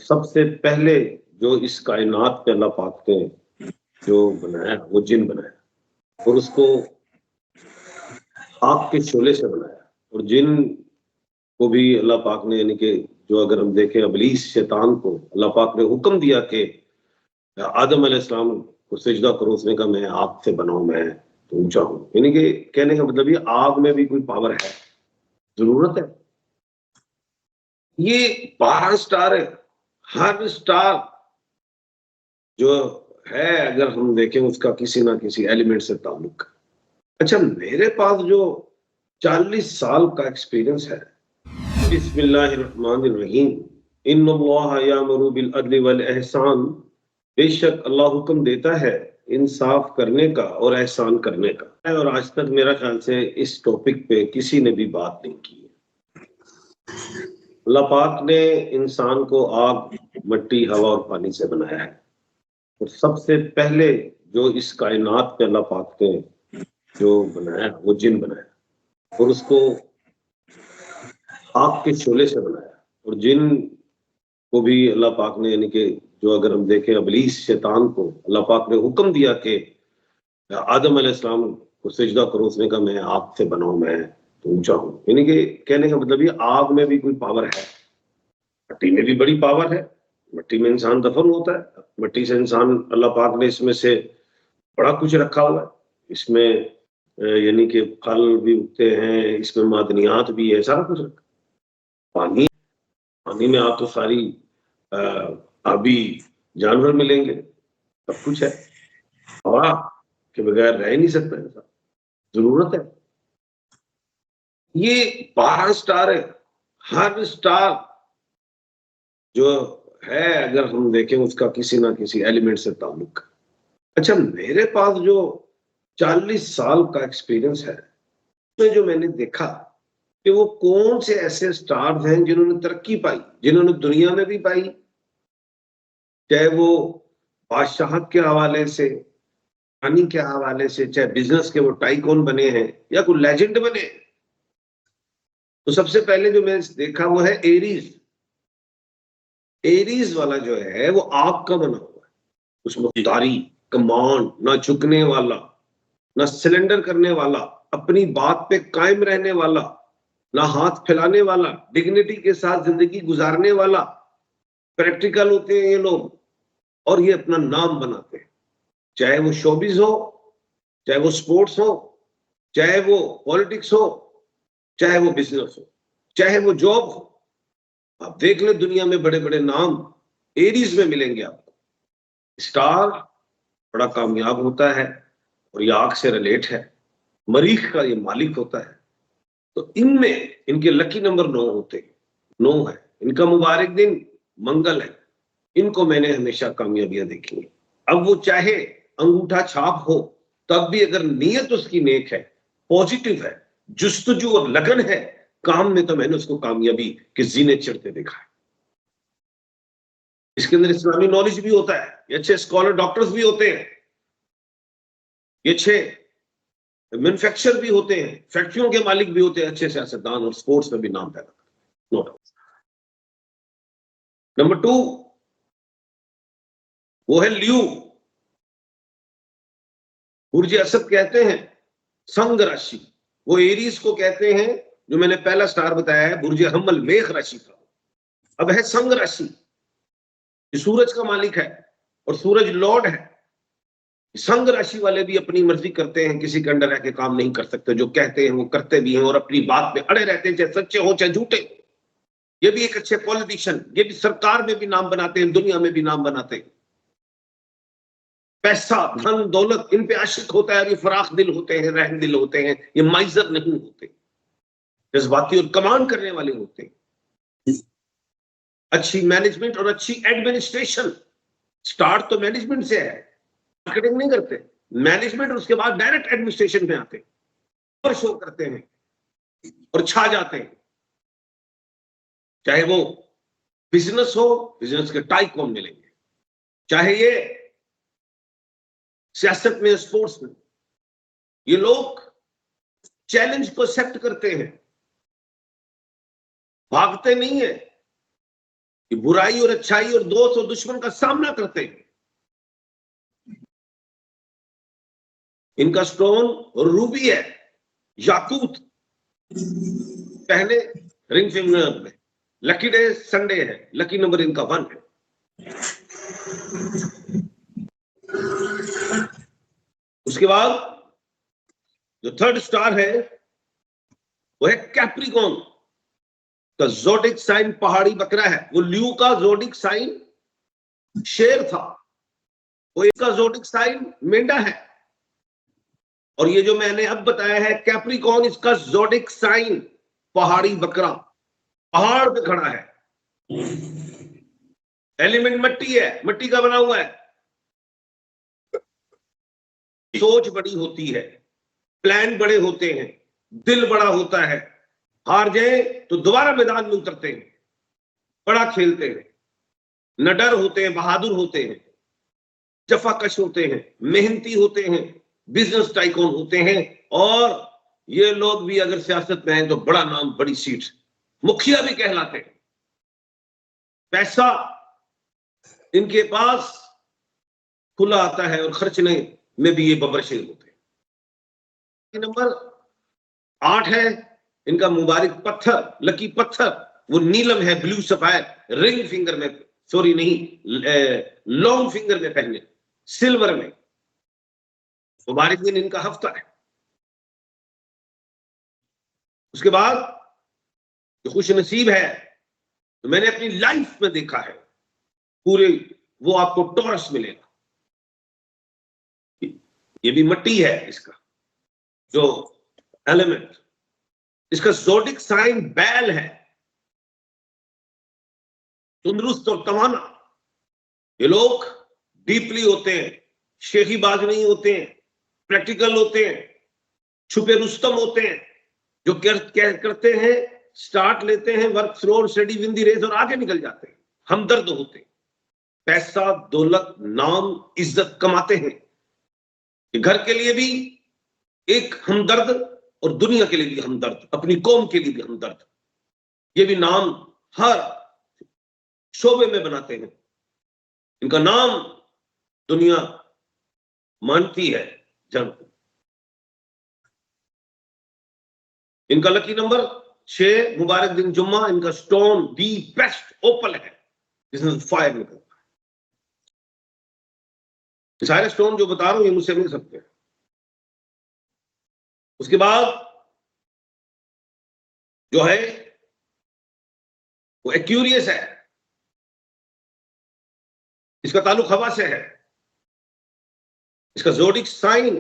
सबसे पहले जो इस कायनात पे अल्लाह पाक ने जो बनाया वो जिन बनाया और उसको आग के शोले से बनाया। और जिन को भी अल्लाह पाक ने यानी कि जो अगर हम देखें इब्लीस शैतान को अल्लाह पाक ने हुक्म दिया कि आदम अलैहिस्सलाम को सिजदा करो, उसने कहा मैं आग से बना हूं, मैं तो ऊंचा हूं। यानी कि कहने का मतलब ये आग में भी कोई पावर है, जरूरत है। ये 12 स्टार है, हर स्टार जो है अगर हम देखें उसका किसी ना किसी एलिमेंट से ताल्लुक। अच्छा, मेरे पास जो 40 साल का एक्सपीरियंस है, बिस्मिल्लाहिर्रहमानिर्रहीम, इन्नल्लाह यामुरु बिल अदल वल एहसान, बेशक अल्लाह हुक्म देता है इंसाफ करने का और एहसान करने का। और आज तक मेरा ख्याल से इस टॉपिक पे किसी ने भी बात नहीं की है। अल्लाह पाक ने इंसान को आग, मिट्टी, हवा और पानी से बनाया है। और सबसे पहले जो इस कायनात पे अल्लाह पाक ने जो बनाया वो जिन बनाया और उसको आग के शोले से बनाया। और जिन को भी अल्लाह पाक ने यानी कि जो अगर हम देखें इब्लीस शैतान को अल्लाह पाक ने हुक्म दिया कि आदम अलैहिस्सलाम को सिजदा करो, उसने कहा मैं आग से बना हूं, मैं तो ऊंचा हूं। यानी कि कहने का मतलब ये आग में भी कोई पावर है, मिट्टी में भी बड़ी पावर है। मिट्टी में इंसान दफन होता है, मिट्टी से इंसान अल्लाह पाक ने इसमें से बड़ा कुछ रखा हुआ है। इसमें यानी कि फल भी उगते हैं, इसमें मादनियात भी है, सारा कुछ रखा। पानी, पानी में आप तो सारी आबी जानवर मिलेंगे, सब कुछ है। हवा के बगैर रह नहीं सकता इंसान, जरूरत है। ये 12 स्टार है, हर स्टार जो है अगर हम देखें उसका किसी ना किसी एलिमेंट से ताल्लुक। अच्छा, मेरे पास जो 40 साल का एक्सपीरियंस है, उसमें जो मैंने देखा कि वो कौन से ऐसे स्टार्स हैं जिन्होंने तरक्की पाई, जिन्होंने दुनिया में भी पाई, चाहे वो बादशाहत के हवाले से, पानी के हवाले से, चाहे बिजनेस के वो टाइकून बने हैं या कोई लेजेंड बने। तो सबसे पहले जो मैंने देखा वो है एरीज। एरीज वाला जो है वो आग का बना हुआ है, उसमें तारी, कमांड, ना झुकने वाला, ना सिलेंडर करने वाला, अपनी बात पे कायम रहने वाला, ना हाथ फैलाने वाला, डिग्निटी के साथ जिंदगी गुजारने वाला। प्रैक्टिकल होते हैं ये लोग और ये अपना नाम बनाते हैं, चाहे वो शोबिज हो, चाहे वो स्पोर्ट्स हो, चाहे वो पॉलिटिक्स हो, चाहे वो बिजनेस हो, चाहे वो जॉब हो। आप देख ले दुनिया में बड़े बड़े नाम एरीज में मिलेंगे आपको। स्टार बड़ा कामयाब होता है और ये आग से रिलेट है, मरीख का ये मालिक होता है। तो इनमें इनके लकी नंबर 9 होते हैं, 9 है इनका मुबारक दिन, मंगल है। इनको मैंने हमेशा कामयाबियां देखी हैं। अब वो चाहे अंगूठा छाप हो, तब भी अगर नीयत उसकी नेक है, पॉजिटिव है, जुस्तजू और लगन है काम में, तो मैंने उसको कामयाबी के जीने चढ़ते देखा है। इसके अंदर इस्लामी नॉलेज भी होता है, ये अच्छे स्कॉलर डॉक्टर्स भी होते हैं, ये अच्छे मैन्युफैक्चर भी होते हैं, फैक्ट्रियों के मालिक भी होते हैं, अच्छे सियासतदान और स्पोर्ट्स में भी नाम पैदा करते हैं, नो डाउट। नंबर 2 वो है लियो, बुर्ज असद कहते हैं, संग राशि। वो एरीज को कहते हैं, जो मैंने पहला स्टार बताया है बुर्ज हम्मल, मेघ राशि का। अब है संग राशि, ये सूरज का मालिक है और सूरज लॉर्ड है। संग राशि वाले भी अपनी मर्जी करते हैं, किसी के अंडर रह के काम नहीं कर सकते, जो कहते हैं वो करते भी हैं और अपनी बात पे अड़े रहते हैं, चाहे सच्चे हो चाहे झूठे। ये भी एक अच्छे पॉलिटिशियन, ये भी सरकार में भी नाम बनाते हैं, दुनिया में भी नाम बनाते हैं। पैसा, धन, दौलत, इन पे आशिक होता है और ये फराख दिल होते हैं, रहम दिल होते हैं, ये माइजर नहीं होते, जज्बाती और कमांड करने वाले होते हैं। अच्छी मैनेजमेंट और अच्छी एडमिनिस्ट्रेशन, स्टार्ट तो मैनेजमेंट से है, मार्केटिंग नहीं करते, मैनेजमेंट, उसके बाद डायरेक्ट एडमिनिस्ट्रेशन में आते हैं और शो करते हैं और छा जाते हैं। चाहे वो बिजनेस हो, बिजनेस के टाइकून मिलेंगे, चाहे ये सियासत में, स्पोर्ट्स में, ये लोग चैलेंज को एक्सेप्ट करते हैं, भागते नहीं है, कि बुराई और अच्छाई और दोस्त और दुश्मन का सामना करते हैं। इनका स्टोन रूबी है, याकूत पहने रिंग फिंगर में। लकी डे संडे है, लकी नंबर इनका 1 है। उसके बाद जो थर्ड स्टार है वो है कैप्रिकॉर्न का जोडिक साइन पहाड़ी बकरा है। वो ल्यू का जोडिक साइन शेर था, वो इसका जोडिक साइन मेंढा है। और ये जो मैंने अब बताया है कैप्रिकॉर्न, इसका जोडिक साइन पहाड़ी बकरा, पहाड़ पे खड़ा है। एलिमेंट मट्टी है, मट्टी का बना हुआ है। सोच बड़ी होती है, प्लान बड़े होते हैं, दिल बड़ा होता है। हार जाए तो दोबारा मैदान में उतरते हैं, बड़ा खेलते हैं, न डर होते हैं, बहादुर होते हैं, जफाकश होते हैं, मेहनती होते हैं, बिजनेस टाइकून होते हैं। और ये लोग भी अगर सियासत में हैं तो बड़ा नाम, बड़ी सीट, मुखिया भी कहलाते हैं। पैसा इनके पास खुला आता है और खर्चने में भी ये बबरशेर होते हैं। नंबर 8 है इनका मुबारक पत्थर, लकी पत्थर, वो नीलम है, ब्लू सफायर, रिंग फिंगर में, सॉरी नहीं, लॉन्ग फिंगर में पहने, सिल्वर में। मुबारक दिन इनका हफ्ता है। उसके बाद जो खुश नसीब है तो मैंने अपनी लाइफ में देखा है पूरे, वो आपको टॉरस मिलेगा। ये भी मट्टी है इसका जो एलिमेंट। इसका जोडिक साइन बैल है, तंदुरुस्त और तवाना। ये लोग डीपली होते हैं, शेखीबाज नहीं होते हैं, प्रैक्टिकल होते हैं, छुपे रुस्तम होते हैं, जो करते हैं, स्टार्ट लेते हैं, work floor, study win the race और आगे निकल जाते हैं। हमदर्द होते हैं, पैसा, दौलत, नाम, इज्जत कमाते हैं। घर के लिए भी एक हमदर्द और दुनिया के लिए भी हमदर्द, अपनी कौम के लिए भी हमदर्द। ये भी नाम हर शोबे में बनाते हैं। इनका नाम दुनिया मानती है, जानती। इनका लकी नंबर 6, मुबारक दिन जुम्मा। इनका स्टोन दी बेस्ट ओपल है, जिसमें फायर निकलता है। सारे स्टोन जो बता रहा हूं ये मुझसे मिल सकते हैं। उसके बाद जो है वो एक्यूरियस है, इसका ताल्लुक हवा से है। इसका जोडिक साइन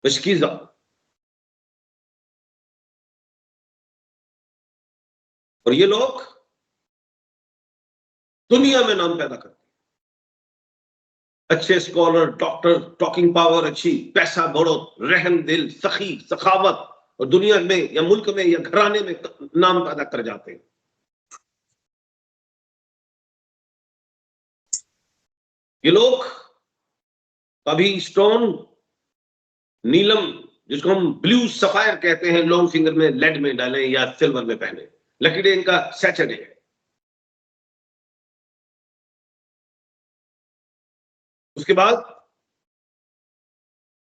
मशकीजा। और ये लोग दुनिया में नाम पैदा करते हैं। अच्छे स्कॉलर, डॉक्टर, टॉकिंग पावर अच्छी, पैसा बढ़त, रहम दिल, सखी, सखावत, और दुनिया में या मुल्क में या घराने में नाम पैदा कर जाते हैं। ये लोग कभी स्टोन नीलम, जिसको हम ब्लू सफायर कहते हैं, लॉन्ग फिंगर में, लेड में डालें या सिल्वर में पहने। लकी डे इनका सैटरडे है। उसके बाद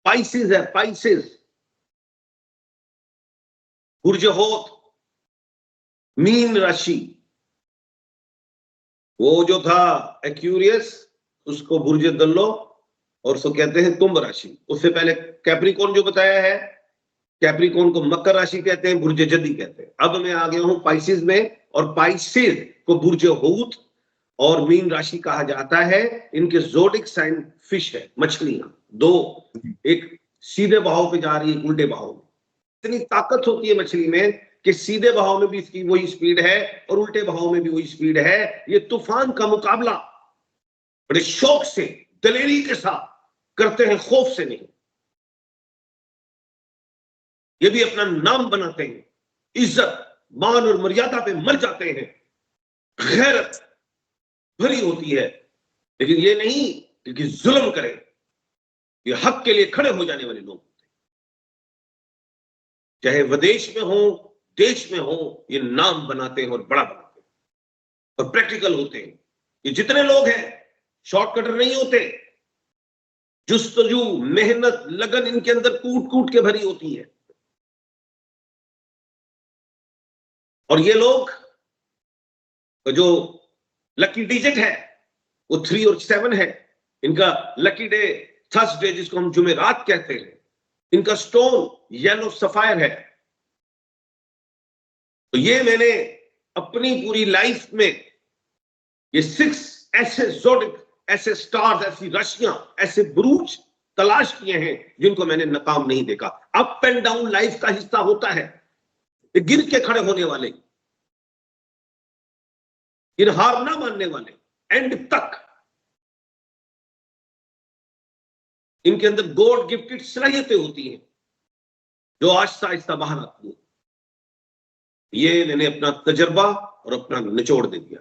पाइसेस है, पाइसेस, बुर्ज होत, मीन राशि। वो जो था एक्यूरियस, उसको बुर्ज दल्लो और उसको कहते हैं कुंभ राशि। उससे पहले कैप्रिकॉर्न जो बताया है, कैप्रिकॉर्न को मकर राशि कहते हैं, बुर्ज जदी कहते हैं। अब मैं आ गया हूं पाइसेस में, और पाइसेस को बुर्ज होत और मीन राशि कहा जाता है। इनके जोडिक साइन फिश है, मछलियां दो, एक सीधे बहाव पे जा रही है, उल्टे बहाव में। इतनी ताकत होती है मछली में कि सीधे बहाव में भी इसकी वही स्पीड है और उल्टे बहाव में भी वही स्पीड है। ये तूफान का मुकाबला बड़े शौक से, दलेरी के साथ करते हैं, खौफ से नहीं। ये भी अपना नाम बनाते हैं, इज्जत, मान और मर्यादा पे मर जाते हैं। गैरत भरी होती है, लेकिन ये नहीं कि जुल्म करें। ये हक के लिए खड़े हो जाने वाले लोग। चाहे विदेश में हो, देश में हो, ये नाम बनाते हैं और बड़ा बनाते हैं और प्रैक्टिकल होते हैं। ये जितने लोग हैं शॉर्टकटर नहीं होते, जुस्तजू, मेहनत, लगन इनके अंदर कूट कूट के भरी होती है। और ये लोग जो लकी डिजिट है वो 3 और 7 है। इनका लकी डे थर्सडे, जिसको हम जुमेरात कहते हैं। इनका स्टोन येलो सफायर है। तो ये मैंने अपनी पूरी लाइफ में ये 6 ऐसे जोडिक, ऐसे स्टार्स, ऐसी राशियां, ऐसे बुरूज तलाश किए हैं जिनको मैंने नाकाम नहीं देखा। अप एंड डाउन लाइफ का हिस्सा होता है, ये गिर के खड़े होने वाले, इन हार ना मानने वाले, एंड तक इनके अंदर गॉड गिफ्टेड सलाहियतें होती हैं जो आहिस्ता आहिस्ता बाहर आती है। ये मैंने अपना तजर्बा और अपना निचोड़ दे दिया।